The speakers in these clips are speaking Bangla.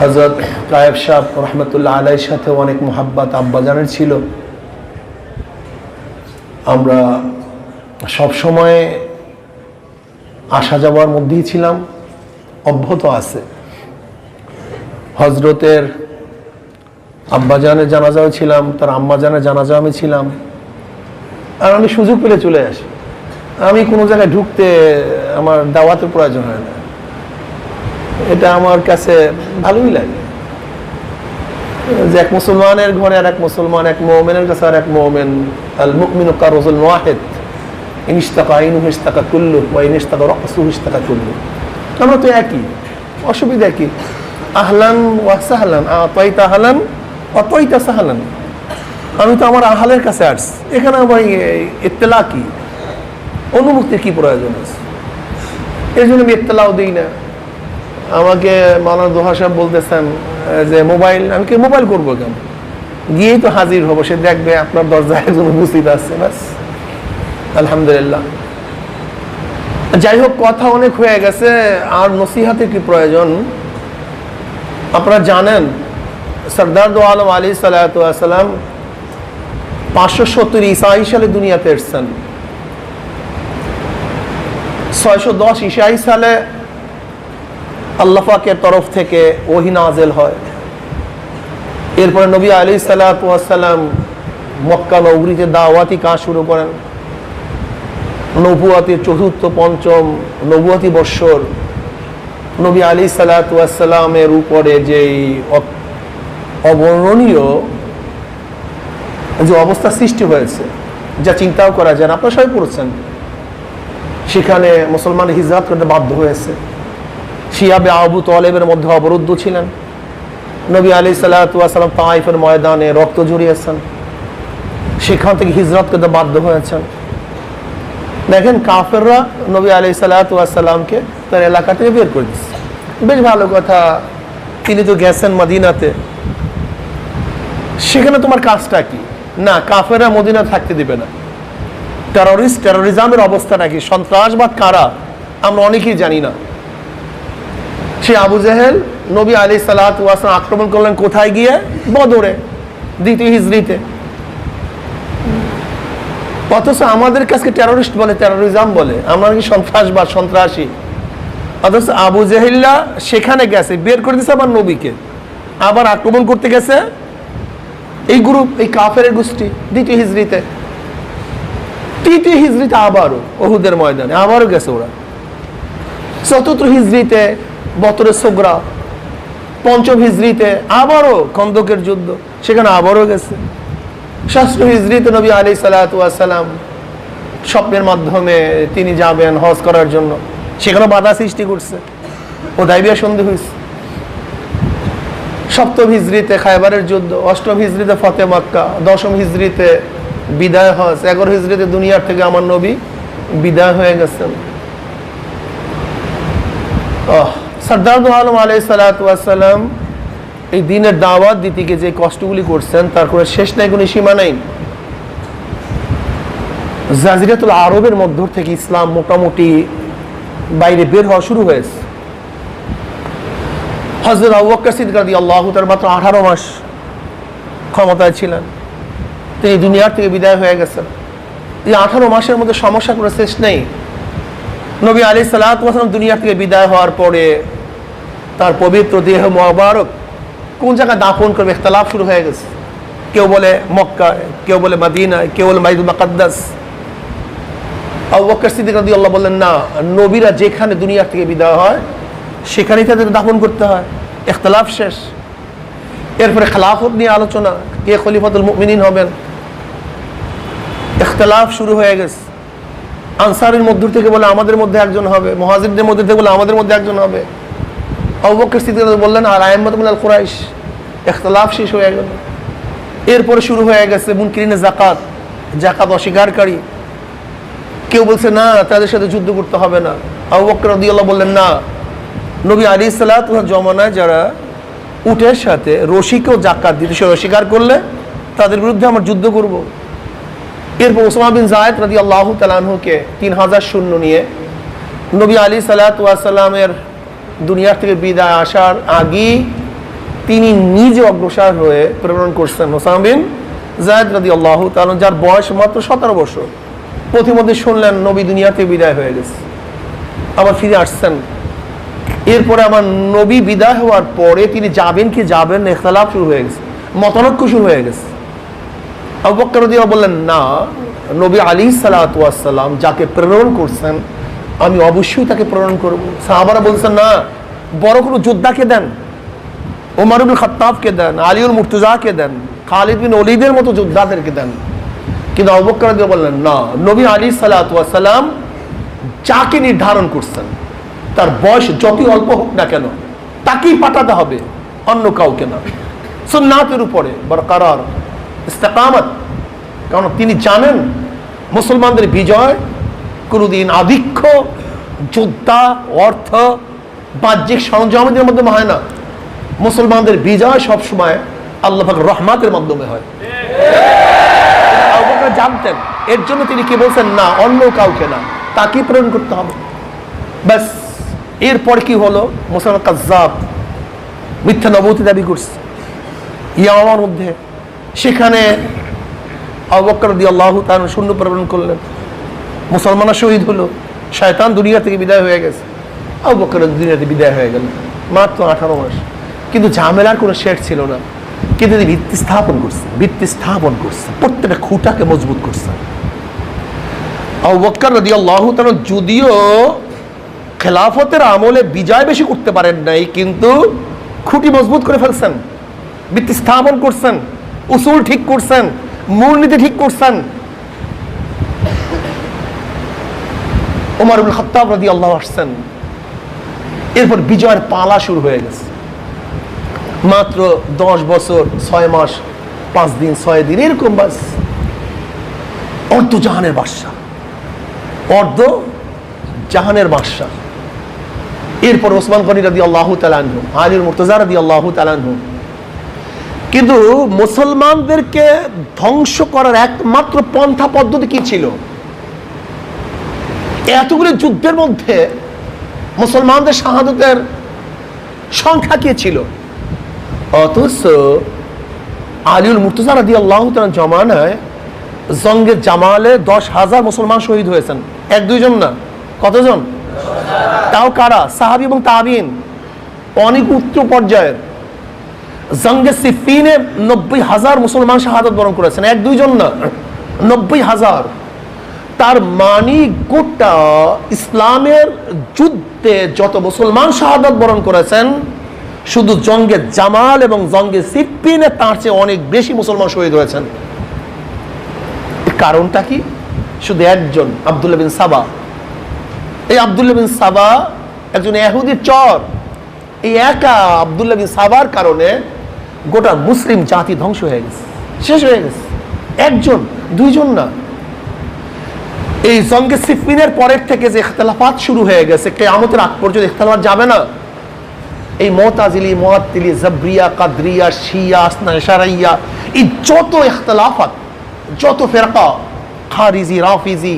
হযরত কায়েব সাহেব রহমতুল্লাহ আলাইহির সাথে অনেক মোহাব্বত আব্বাজানের ছিল। আমরা সব সময় আসা যাওয়ার মধ্যেই ছিলাম, অব্যাহত আছে। হজরতের আব্বাজানের জানাজাও ছিলাম, তার আম্মাজানের জানাজা আমি ছিলাম। আর আমি সুযোগ পেলে চলে আসি। আমি কোনো জায়গায় ঢুকতে আমার দাওয়াতের প্রয়োজন হয় না, এটা আমার কাছে ভালোই লাগে। যে এক মুসলমানের ঘরে আর এক মুসলমান, এক মুমিনের কাছে আর এক মুমিন, আল মুমিনু কারজুল ওয়াহিদ ইন ইশতাকা আইনুহু ইশতাকা কুল্লু ওয়া ইন ইশতাকা রাসুহু ইশতাকা কুল্লু। আমরা তো একই, অসুবিধা কি? আহলান ওয়া সাহলান, আতাইতা আহলান আতাইতা সাহলান। আমি তো আমার আহলের কাছে আসছি, এখানে আমার ইত্তেলা কি, অনুমুক্তির কি প্রয়োজন আছে? এর জন্য আমি ইত্তেলাও দিই না। আমাকে মাওলানা দোহা সাহেব বলতেছেন যে মোবাইল, আমি কি মোবাইল করবো কেন? গিয়েই তো হাজির হবো, সে দেখবে আপনার দরজায় একজন উপস্থিত আছে, ব্যাস। আলহামদুলিল্লাহ। যাই হোক, কথা অনেক হয়ে গেছে, আর নসিহাতের কি প্রয়োজন? আপনারা জানেন সরদার দো আলম আলী সালাম 570 ঈসাই সালে দুনিয়াতে এসেছেন। 610 ঈসাই সালে আল্লাহ পাকের তরফ থেকে ওহী নাযিল হয়। এরপরে নবী আলাইহিস সালাতু ওয়াস সালাম মক্কা নগরীতে দাওয়াতি কাজ শুরু করেন। নবুয়তের চতুর্থ পঞ্চম নবুয়তি বৎসর নবী আলাইহিস সালাতু ওয়াস সালামের উপরে যে অবর্ণনীয় যে অবস্থা সৃষ্টি হয়েছে, যা চিন্তাও করা যায় না। আপনারা সবাই পড়ছেন, সেখানে মুসলমান হিজরত করতে বাধ্য হয়েছে। শিয়াবে আবু তালেবের মধ্যে অবরুদ্ধ ছিলেন। নবী আলাইহিস সালাতু ওয়াস সালাম তায়েফের ময়দানে রক্ত ঝরিয়েছেন, সেখান থেকে হিজরত করতে বাধ্য হয়েছেন। দেখেন, কাফেররা নবী আলাইহিস সালাতু ওয়াস সালামকে তার এলাকা থেকে বের করে দিচ্ছে। বেশ ভালো কথা, তিনি তো গেছেন মদিনাতে, সেখানে তোমার কাজটা কি? না, কাফেররা মদিনা থাকতে দিবে না। টেরোরিজমের অবস্থা নাকি, সন্ত্রাসবাদ কারা আমরা অনেকেই জানি না। সে আবু জেহেল নবী আলাইহিস সালাতু ওয়াস সালাম আক্রমণ করলেন কোথায় গিয়ে? বদরে, দ্বিতীয় হিজরিতে। অথচ আমাদের কাছে টেরোরিস্ট বলে, টেরোরিজম বলে, আমরা নাকি সন্ত্রাসবাদ, সন্ত্রাসী। অথচ আবু জেহেল্লা সেখানে গেছে, বের করে দিয়েছে আবার নবীকে, আবার আক্রমণ করতে গেছে এই গ্রুপ, এই কাফের গোষ্ঠী দ্বিতীয় হিজরিতে। তৃতীয় হিজরিতে আবারও উহুদের ময়দানে আবারও গেছে ওরা। চতুর্থ হিজরিতে বদরের সোগরা, পঞ্চম হিজরিতে আবারও খন্দকের যুদ্ধ, সেখানে আবারও গেছে। ষষ্ঠ হিজরিতে নবী আলাইহিস সালাতু ওয়াস সালাম স্বপ্নের মাধ্যমে তিনি যাবেন হজ করার জন্য, সেখানে বাধা সৃষ্টি করছে, হুদায়বিয়া সন্ধি হয়েছে। সপ্তম হিজরিতে খায়বারের যুদ্ধ, অষ্টম হিজরিতে ফতে মক্কা, দশম হিজরিতে বিদায় হজ, 11 হিজরিতে দুনিয়ার থেকে আমার নবী বিদায় হয়ে গেছেন। সরদার দো আলম আলাইহিস সালাতু ওয়াস সালাম এই দিনের দাওয়াত দিতে গিয়ে যে কষ্টগুলি করছেন তার কোনো শেষ নাই, কোনো সীমা নাই। জাজিরাতুল আরবের মধ্য থেকে ইসলাম মোটামুটি বাইরে বের হওয়া শুরু হয়েছে। হযরত আবু বকর সিদ্দিক রাদিয়াল্লাহু তাআলা মাত্র 18 মাস ক্ষমতায় ছিলেন, তিনি দুনিয়ার থেকে বিদায় হয়ে গেছেন। এই 18 মাসের মধ্যে সমস্যা কোনো শেষ নেই। নবী আলাইহিস সালাতু ওয়াস সালাম দুনিয়া থেকে বিদায় হওয়ার পরে তার পবিত্র দেহ মোবারক কোন জায়গায় দাফন করবে ইখতিলাফ শুরু হয়ে গেছে। কেউ বলে মক্কা, কেউ বলে মদিনায়, কেউ বলে বাইতুল মুকাদ্দাস। আবু বকর সিদ্দিক রাদিয়াল্লাহু বললেন, না, নবীরা যেখানে দুনিয়া থেকে বিদায় হয় সেখানেই তাদের দাফন করতে হয়। ইখতিলাফ শেষ। এরপরে খেলাফত নিয়ে আলোচনা, কে খলিফাতুল মুমিনিন হবেন, ইখতিলাফ শুরু হয়ে গেছে। আনসারের মধ্য থেকে বলে আমাদের মধ্যে একজন হবে, মুহাজিরদের মধ্যে থেকে বলে আমাদের মধ্যে একজন হবে। আবু বকর সিদ্দিক বললেন আর আইম্মাতুল মিনাল কুরাইশ। ইখতিলাফ শেষ হয়ে গেল। এরপরে শুরু হয়ে গেছে মুনকিরিনে যাকাত, যাকাত অস্বীকারী। কেউ বলছে না, তাদের সাথে যুদ্ধ করতে হবে না। আবু বকর রাদিয়াল্লাহু বললেন না, নবী আলাইহিস সালাতু ওয়াস জমানায় যারা উটের সাথে রশিকেও যাকাত দিতে, সে অস্বীকার করলে তাদের বিরুদ্ধে আমরা যুদ্ধ করব। এরপর উসামা বিন যায়েদ রাদিয়াল্লাহু তাআলা আনহুকে 3000 সৈন্য নিয়ে নবী আলাইহিস সালাতু ওয়াস সালামের দুনিয়ার থেকে বিদায় আসার আগেই তিনি নিজে অগ্রসর হয়ে প্রেরণ করছেন ওসামা বিন যায়েদ রাদিয়াল্লাহু তাআলা, যার বয়স মাত্র 17 বছর। প্রতিমধ্যে শুনলেন নবী দুনিয়াতে বিদায় হয়ে গেছে, আবার ফিরে আসছেন। এরপরে আমার নবী বিদায় হওয়ার পরে তিনি যাবেন কি যাবেন না, ইখতিলাফ শুরু হয়ে গেছে, মতানৈক্য শুরু হয়ে গেছে। আবু বকর রাদিয়াল্লাহু বললেন, না, নবী আলাইহিস সালাতু ওয়াস সালাম যাকে প্রেরণ করছেন আমি অবশ্যই তাকে প্রেরণ করব। সাহাবারা বলছেন, না, বড় কোনো যোদ্ধাকে দেন, ওমর ইবনে খাত্তাবকে দেন, আলীউল মুর্তজাকে দেন, খালিদ বিন ওলীদের মতো যোদ্ধাদেরকে দেন। কিন্তু আবু বকর রাদিয়াল্লাহু বললেন, না, নবী আলাইহিস সালাতু ওয়াস সালাম যাকে নির্ধারণ করছেন তার বয়স যতই অল্প হোক না কেন তাকেই পাঠাতে হবে, অন্য কাউকে না। সুন্নাতের উপরে বরকরার ইস্তেকামত, কারণ তিনি জানেন মুসলমানদের বিজয় কোনদিন আধিক্য, যোদ্ধা, অর্থ, বাহ্যিক সরঞ্জামের মাধ্যমে হয় না। মুসলমানদের বিজয় সবসময় আল্লাহ পাকের রহমতের মাধ্যমে হয়। আবু বকর জানতেন, এর জন্য তিনি কি বলছেন, না, অন্য কাউকে না, তাকেই প্রেরণ করতে হবে। ব্যাস, এরপর কি হলো, মুসলমান কাজ্জাব মিথ্যা নবুয়ত দাবি করছে ইয়ামামার মধ্যে। সেখানে আবু বকর রাদিয়াল্লাহু তাআলা সৈন্য প্রেরণ করলেন, মুসলমানরা শহীদ হলো, শয়তান দুনিয়া থেকে বিদায় হয়ে গেছে, আবু বকর দুনিয়াতে বিদায় হয়ে গেল, মাত্র 18 মাস। কিন্তু ঝামেলার কোনো শেষ ছিল না। কিন্তু তিনি ভিত্তি স্থাপন করছে, প্রত্যেকটা খুঁটাকে মজবুত করছে। আবু বকর রাদিয়াল্লাহু তাআলা যদিও খেলাফতের আমলে বিজয় বেশি করতে পারেন নাই, কিন্তু খুঁটি মজবুত করে ফেলছেন, ভিত্তি স্থাপন করছেন, উসুল ঠিক করছেন, মূলনীতি ঠিক করছেন। ওমর ইবনে খাত্তাব রাদিয়াল্লাহু আসছেন, এরপর বিজয়ের পালা শুরু হয়ে গেছে। মাত্র 10 বছর 6 মাস 5 দিন 6 দিন এরকম, বাস অর্ধ জাহানের বাদশা, অর্ধ জাহানের বাদশা। এরপর ওসমান গনি রাদিয়াল্লাহু তাআলা আনহু, আলীউল মুর্তজা রাদিয়াল্লাহু তাআলা আনহু। কিন্তু মুসলমানদেরকে ধ্বংস করার একমাত্র পন্থা পদ্ধতি কি ছিল? এতগুলো যুদ্ধের মধ্যে মুসলমানদের শাহাদাতের সংখ্যা কি ছিল? অথচ আলীউল মুর্তজা রাদিয়াল্লাহু তাআলা জমানায় জঙ্গে জামালে 10,000 মুসলমান শহীদ হয়েছেন, 1-2 জন না, কতজন? তাও কারা? সাহাবী এবং তাবিঈন, অনেক উচ্চ পর্যায়ের। জঙ্গে সিফিনে 90,000 মুসলমান শাহাদাত বরণ করেছেন, 1-2 জন না, 90,000। তার মানে গোটা ইসলামের যুদ্ধে যত মুসলমান শাহাদাত বরণ করেছেন, শুধু জঙ্গে জামাল এবং জঙ্গে সিফিনে তার চেয়ে অনেক বেশি মুসলমান শহীদ হয়েছেন। কারণটা কি? শুধু একজন, আব্দুল্লাহ বিন সাবা। এই আব্দুল্লাহ বিন সাবা একজন ইহুদির চর। এই একা আব্দুল্লাহ বিন সাবার কারণে গোটা মুসলিম জাতি ধ্বংস হয়ে গেছে, শেষ হয়ে গেছে। 1-2 জন না। এই জঙ্গে সিফিনের পরের থেকে যে ইখতিলাফাত শুরু হয়ে গেছে, কিয়ামতের আগ পর্যন্ত ইখতিলাফ যাবে না। এই মুতাজিলি, মুআত্তিলি, জাবরিয়া, কাদরিয়া, শিয়া, আসনা ইশারাইয়া, এই যত ইখতিলাফাত, যত ফিরকা, খারিজি, রাফিজি,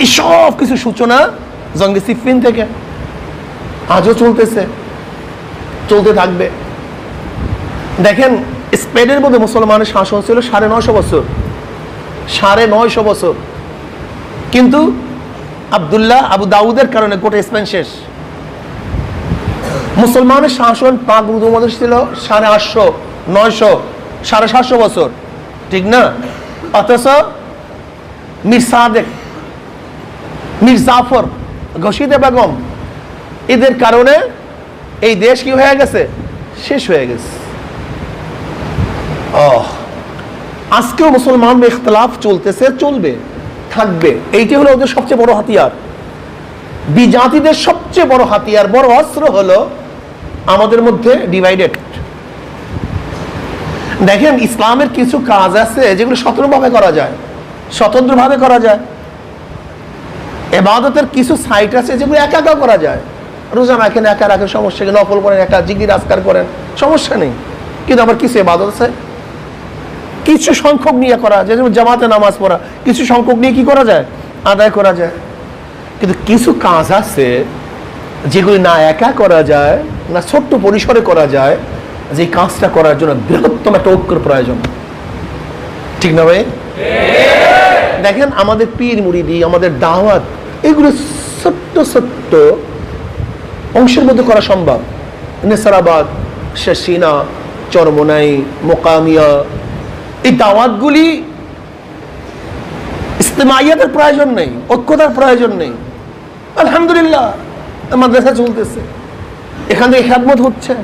এই সব কিছু সূচনা জঙ্গে সিফিন থেকে। আজও চলতেছে, চলতে থাকবে। দেখেন, স্পেনের মধ্যে মুসলমানের শাসন ছিল 950 বছর, 950 বছর। কিন্তু আবু দাউদের কারণে গোটা স্পেন শেষ। মুসলমানের শাসন পাক মধ্যে ছিল 850, 900, 750 বছর, ঠিক না? অথচ মীর সাদেক, মীর জাফর, ঘসিদে বেগম, এদের কারণে এই দেশ কি হয়ে গেছে? শেষ হয়ে গেছে। আজকেও মুসলমানদের ইখতিলাফ চলতেছে, চলবে, থাকবে। এইটি হলো ওদের সবচেয়ে বড় হাতিয়ার। বিজাতিদের সবচেয়ে বড় হাতিয়ার, বড় অস্ত্র হলো আমাদের মধ্যে ডিভাইডেড। দেখেন, ইসলামের কিছু কাজ আছে যেগুলো স্বতন্ত্রভাবে করা যায়, স্বতন্ত্রভাবে করা যায়। ইবাদতের কিছু সাইট আছে যেগুলো একা একা করা যায়। রোজা রাখেন, একা রাখেন, সমস্যা নেই। নফল করেন, একা জিকির আজকার করেন, সমস্যা নেই। কিন্তু আবার কিছু ইবাদত আছে কিছু সংখ্যক নিয়ে করা যায়, যেমন জামাতে নামাজ পড়া, কিছু সংখ্যক নিয়ে কি করা যায়? আদায় করা যায়। কিন্তু কিছু কাজ আছে যেগুলি না একা করা যায়, না ছোট্ট পরিসরে করা যায়, যে এই কাজটা করার জন্য বৃহত্তম একটা ঐক্যের প্রয়োজন, ঠিক না ভাই? দেখেন আমাদের পীর মুরিদি, আমাদের দাওয়াত, এগুলো ছোট্ট ছোট্ট অংশের মধ্যে করা সম্ভব। নেসারাবাদ, শেষিনা, চরমোনাই, মোকামিয়া, এই দাওয়াতগুলি ইজতিমাইয়াতের প্রয়োজন নেই, ঐক্যতার প্রয়োজন নেই। আলহামদুলিল্লাহ মাদ্রাসা চলতেছে, এখান থেকে খেদমত হচ্ছে,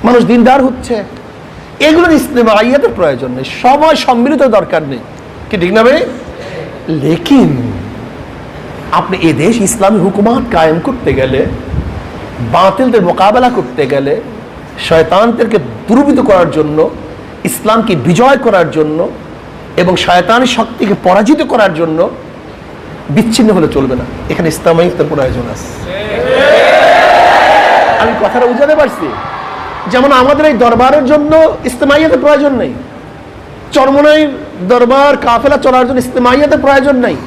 মানুষ দিনদার হচ্ছে, এগুলোর ইজতিমাইয়াতের প্রয়োজন নেই, সবাই সম্মিলিত দরকার নেই, কি ঠিক না ভাই? লেকিন আপনি এদেশ ইসলামী হুকুমাত কায়েম করতে গেলে, বাতিলদের মোকাবেলা করতে গেলে, শয়তানদেরকে দুর্বৃত্ত করার জন্য, ইসলামকে বিজয় করার জন্য এবং শয়তানি শক্তিকে পরাজিত করার জন্য বিচ্ছিন্ন হলে চলবে না। এখানে ইসলামাইয়াতের প্রয়োজন আছে। আমি কথাটা বুঝাতে পারছি? যেমন আমাদের এই দরবারের জন্য ইজতিমাইয়াতের প্রয়োজন নেই, চরমোনাই দরবার কাফেলা চলার জন্য ইজতিমাইয়াতের প্রয়োজন নেই,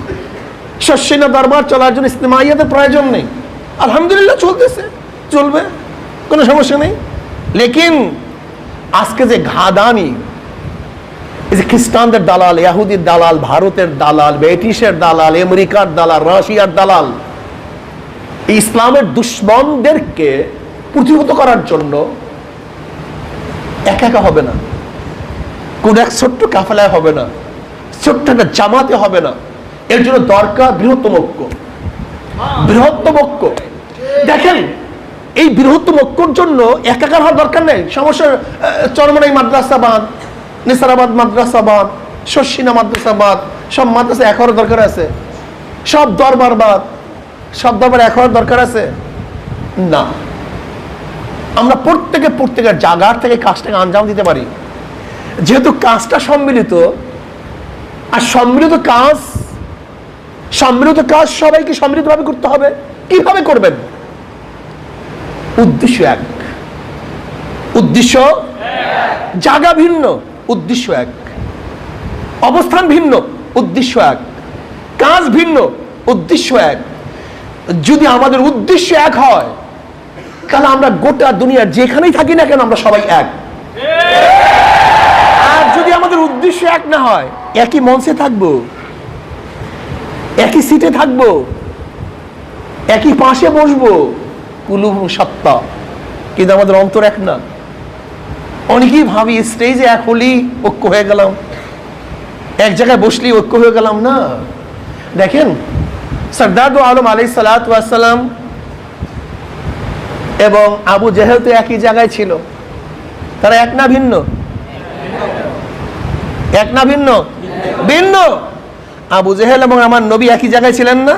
শস্যিনা দরবার চলার জন্য ইজতিমাইয়াতের প্রয়োজন নেই। আলহামদুলিল্লাহ চলতেছে, চলবে, কোনো সমস্যা নেই। লেকিন আজকে যে ঘাদানি, এই যে খ্রিস্টানদের দালাল, ইহুদির দালাল, ভারতের দালাল, ব্রিটিশের দালাল, আমেরিকার দালাল, রাশিয়ার দালাল, এই ইসলামের দুশ্মনদেরকে প্রতিহত করার জন্য একা একা হবে না, কোন এক ছোট্ট কাফেলায় হবে না, ছোট্ট একটা জামাতে হবে না। এর জন্য দরকার বৃহত্তম ঐক্য, বৃহত্তম ঐক্য। দেখেন এই বৃহত্তম ঐক্যর জন্য একাকার হওয়ার দরকার নেই। সমস্যা চরমোনাই মাদ্রাসাবাদ, নেসারাবাদ মাদ্রাসাবাদ, শস্যিনা মাদ্রাসাবাদ, সব মাদ্রাসা এক হওয়ার দরকার আছে, সব দরবারবাদ, সব দরবার এক হওয়ার দরকার আছে না। আমরা প্রত্যেকের জায়গার থেকে কাজটাকে আঞ্জাম দিতে পারি, যেহেতু কাজটা সম্মিলিত। আর সম্মিলিত কাজ সবাইকে সম্মিলিতভাবে করতে হবে। কিভাবে করবেন? উদ্দেশ্য এক, উদ্দেশ্য জায়গা ভিন্ন, উদ্দেশ্য এক, অবস্থান ভিন্ন, উদ্দেশ্য এক, কাজ ভিন্ন, উদ্দেশ্য এক। যদি আমাদের উদ্দেশ্য এক হয় তাহলে আমরা গোটা দুনিয়ার যেখানেই থাকি না কেন আমরা সবাই এক। আর যদি আমাদের উদ্দেশ্য এক না হয়, একই মঞ্চে থাকবো, একই সিটে থাকবো, একই পাশে বসবো, কুলুহু সত্তা, কিন্তু আমাদের অন্তর এক না। অনেকেই ভাবি স্টেজে এক হলেই ঐক্য হয়ে গেলাম, এক জায়গায় বসলেই ঐক্য হয়ে গেলাম না। দেখেন সরদার দো আলম আলাইহিস সালাতু ওয়াস সালাম এবং আবু জেহেল তো একই জায়গায় ছিল, তারা এক না ভিন্ন? এক না ভিন্ন? ভিন্ন। আবু জেহেল এবং আমার নবী একই জায়গায় ছিলেন না,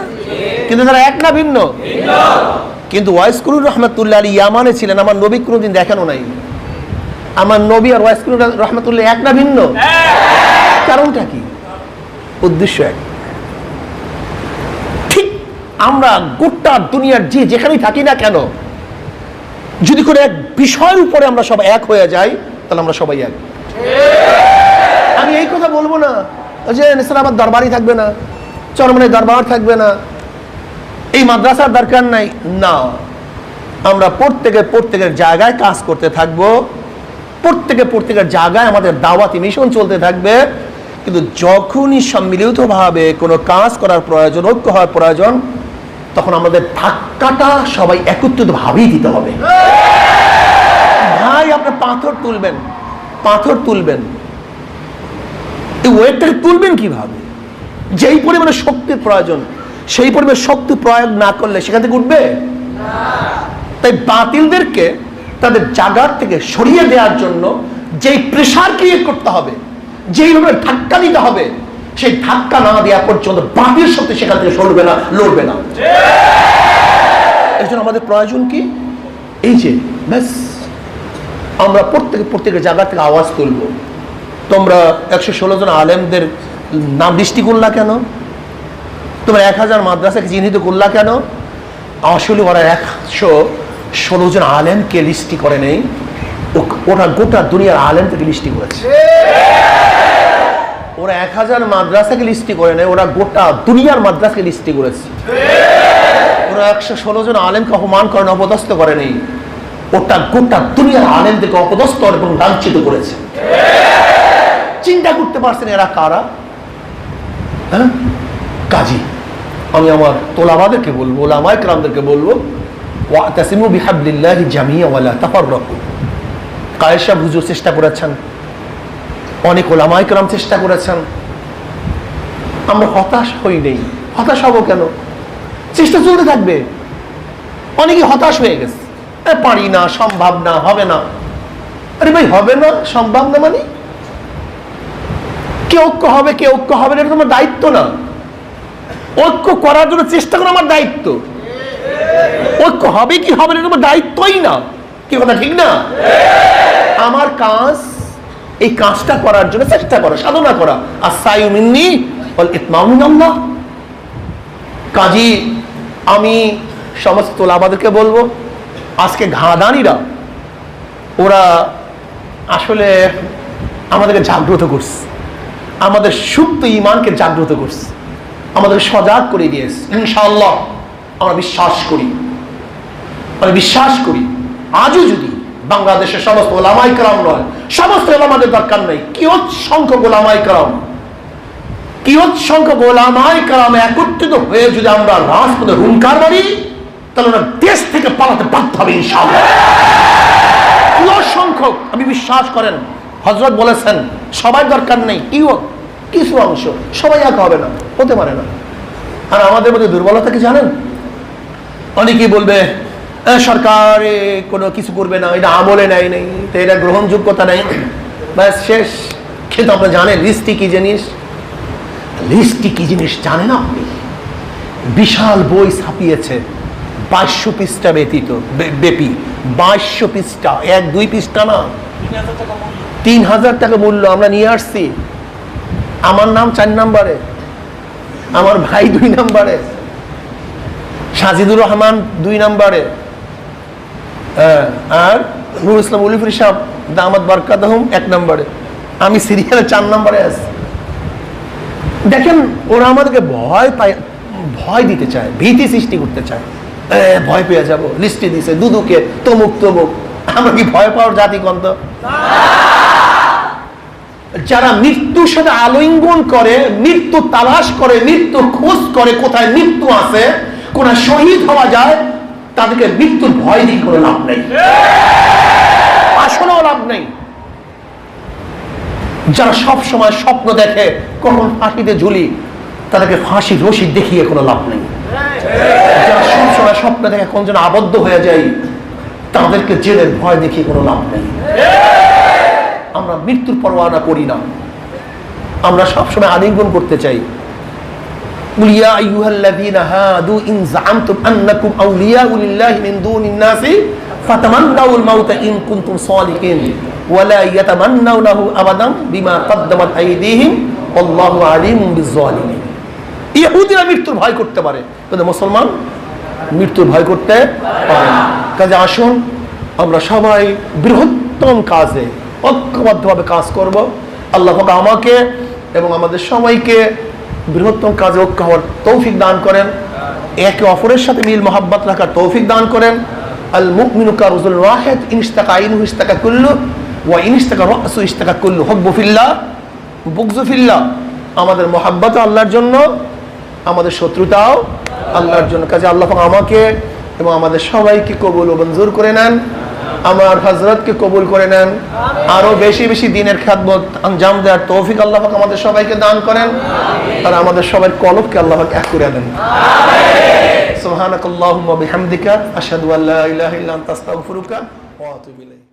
কিন্তু তারা এক না ভিন্ন? কিন্তু ওয়াইসকুরুর রহমাতুল্লাহ আলী ইয়ামানে ছিলেন, আমার নবী কোনোদিন দেখানো নাই। আমার নবী আর ওয়াইসকুরুর রহমাতুল্লাহ এক না ভিন্ন? কারণটা কি? উদ্দেশ্য এক। ঠিক আমরা গোটা দুনিয়ার যেখানেই থাকি না কেন, যদি কোনো এক বিষয়ের উপরে আমরা সবাই এক হয়ে যাই তাহলে আমরা সবাই এক। আমি এই কথা বলবো না যে নেসারাবাদ দরবারই থাকবে না, চরমোনাই দরবার থাকবে না, এই মাদ্রাসার দরকার নাই, না। আমরা প্রত্যেকের জায়গায় কাজ করতে থাকবো, প্রত্যেকের জায়গায় আমাদের দাওয়াতি মিশন চলতে থাকবে। কিন্তু যখনই সম্মিলিতভাবে কোনো কাজ করার প্রয়োজন, ঐক্য হওয়ার প্রয়োজন, তখন আমাদের ধাক্কাটা সবাই একত্রিত ভাবেই দিতে হবে। ভাই আপনি পাথর তুলবেন, এই ওয়েটটাকে তুলবেন কিভাবে? যেই পরিমাণে শক্তির প্রয়োজন, সেই পরিমাণে শক্তি প্রয়োগ না করলে সেখান থেকে উঠবে না। তাই বাতিলদেরকে তাদের জায়গার থেকে সরিয়ে দেওয়ার জন্য যেই প্রেসার ক্রিয়েট করতে হবে, যেইভাবে ধাক্কা দিতে হবে, সেই ধাক্কা না দেওয়া পর্যন্ত বাতিল শক্তি সেখান থেকে সরবে না, লড়বে না। এর জন্য আমাদের প্রয়োজন কি? এই যে ব্যাস আমরা প্রত্যেকের জায়গা থেকে আওয়াজ তুলবো। তোমরা 116 জন আলেমদের নাম লিস্টি করলা কেন? তোমরা 1000 মাদ্রাসাকে চিহ্নিত করলা কেন? আসলে ওরা 116 জন আলেমকে লিস্টি করে নেই, ওরা গোটা দুনিয়ার আলেম থেকে লিস্টি করেছে। ওরা 1000 মাদ্রাসাকে লিস্টি করে নেই, ওরা গোটা দুনিয়ার মাদ্রাসাকে লিস্টি করেছে। ওরা 116 জন আলেমকে অপমান করে, অপদস্থ করে নেই, ওটা গোটা দুনিয়ার আলেমদেরকে অপদস্থ এবং লাঞ্ছিত করেছে। চিন্তা করতে পারছেন এরা কারা? হ্যাঁ, কাজী আমি আমার তোলাবাদেরকে বলবো, ওলামায়ে কেরামদেরকে বলবো, ওয়াতাসিমু বিহাবলিল্লাহি জামিয়া ওয়ালা তাফাররাকু। কায়েদ সাহেব হুজুর চেষ্টা করেছেন, অনেক ওলামায়ে কেরাম চেষ্টা করেছেন। আমরা হতাশ হই নেই। হতাশ হব কেন? চেষ্টা চলতে থাকবে। অনেকে হতাশ হয়ে গেছে, পারি না, সম্ভব না, হবে না। আরে ভাই, হবে না সম্ভব না মানে কে ঐক্য হবে কে ঐক্য হবে না, এটা তোমার দায়িত্ব না। ঐক্য করার জন্য চেষ্টা করা আমার দায়িত্ব। ঐক্য হবে কি হবে না তোমার দায়িত্বই না। কি কথা ঠিক না? আমার কাজ এই কাজটা করার জন্য চেষ্টা করা, সাধনা করা। আস-সাইয়ু মিন্নি ওয়াল ইতমাউ মিনাল্লাহ। কাজী আমি সমস্ত ওলামাদেরকে বলবো, আজকে ঘাদানিরা ওরা আসলে আমাদেরকে জাগ্রত করছে, আমাদের সুপ্ত ঈমানকে জাগ্রত করছে, আমাদের সজাগ করে দিয়েছে। ইনশাআল্লাহ আমরা বিশ্বাস করি, আজও যদি বাংলাদেশের সমস্ত ওলামায়ে কেরাম নয়, সমস্ত ওলামাদের দরকার নেই, কিয়ত সংখ্যক ওলামায়ে কেরাম একত্রিত হয়ে যদি আমরা রাজপথে হুঙ্কার মারি, তাহলে ওরা দেশ থেকে পালাতে বাধ্য হবে ইনশাআল্লাহ। কিয়ত সংখ্যক, আমি বিশ্বাস করেন, হযরত বলেছেন সবাই দরকার নেই, কিয়ত কিছু অংশ, সবাই এক হবে না, হতে পারে না। আর আমাদের মধ্যে দুর্বলতা কি জানেন? অনেকেই বলবে সরকার কোনো কিছু করবে না, এটা আমলে নেয় নেই, তো এটা গ্রহণযোগ্যতা নেই, ব্যাস শেষ। কিন্তু আপনারা জানেন লিস্টটি কি জিনিস জানেন আপনি? বিশাল বই ছাপিয়েছে, 2200 পৃষ্ঠা ব্যাপী, 2200 পৃষ্ঠা, 1-2 পৃষ্ঠা না, 3000 টাকা মূল্য। আমরা নিয়ে আসছি, আমার নাম 4 নম্বরে, আমার ভাই 2 নম্বরে, সাজিদুর রহমান 2 নম্বরে, আর নুরুল ইসলাম উলিফুরি সাহেব দামাত বারকাতুহুম 1 নম্বরে, আমি সিরিয়ালে 4 নম্বরে আছি। দেখেন ওরা আমাদেরকে ভয় দিতে চায়, ভীতি সৃষ্টি করতে চায়। ভয় পেয়ে যাবো, লিস্টে দিছে দুদুকে তমুক। আমরা কি ভয় পাওয়ার জাতি কন্ত? যারা মৃত্যুর সাথে আলিঙ্গন করে, মৃত্যু তালাশ করে, মৃত্যু খোঁজ করে, কোথায় মৃত্যু আছে, কোথায় শহীদ হওয়া যায়, তাদেরকে মৃত্যুর ভয় দিয়ে কোনো লাভ নেই, আসলেও লাভ নেই। যারা সব সময় স্বপ্ন দেখে কখন ফাঁসিতে ঝুলি, তাদেরকে ফাঁসি রশি দেখিয়ে কোনো লাভ নেই। যারা সব সময় স্বপ্ন দেখে কোন যেন আবদ্ধ হয়ে যায়, তাদেরকে জেলের ভয় দেখিয়ে কোনো লাভ নেই। আমরা মৃত্যুর পরোয়া করি না, আমরা সবসময় আলিঙ্গন করতে চাই। ইয়া আইয়ুহাল্লাযীনা হাদু ইন যাআমতুম আন্নাকুম আউলিয়াউ লিল্লাহি মিন দুনিন নাসি ফাতামান্নাউল মাউতা ইন কুনতুম সালিকিন ওয়া লা ইয়াতামান্নাউনাহু আবাদান বিমা কদ্দামাত আইদিহিম আল্লাহু আলিমুম বিয-যালিমিন। ইহুদিরা মৃত্যুর ভয় করতে পারে, কিন্তু মুসলমান মৃত্যুর ভয় করতে পারে না। কাজে আসুন আমরা সবাই বৃহত্তম কাজে ঐক্যবদ্ধভাবে কাজ করব। আল্লাহ পাক আমাকে এবং আমাদের সবাইকে বৃহত্তম কাজে ঐক্য হওয়ার তৌফিক দান করেন, একে অপরের সাথে মিল মহাব্বত রাখার তৌফিক দান করেন। আল মুমিনু কারজুল ওয়াহিদ ইন ইশতাকা আইনুহু ইশতাকা কুল্লু ওয়া ইন ইশতাকা রাসু ইশতাকা কুল্লু। হুব্বু ফিল্লাহ বুগযু ফিল্লাহ। আমাদের মহাব্বত আল্লাহর জন্য, আমাদের শত্রুতাও আল্লাহর জন্য। কাজে আল্লাহ পাক আমাকে এবং আমাদের সবাইকে কবুল ও মঞ্জুর করে নেন, আমার হযরতকে কবুল করে নেন, আরো বেশি বেশি দ্বীনের খিদমত আঞ্জাম দেওয়ার তৌফিক আল্লাহ পাক আমাদের সবাইকে দান করেন, আর আমাদের সবার কলবকে আল্লাহ পাক এক করে দেন। আমিন। সুবহানাকাল্লাহুম্মা বিহামদিকা আশহাদু আল্লা ইলাহা ইল্লা আনতা আস্তাগফিরুকা ওয়া আতুবু ইলাইক।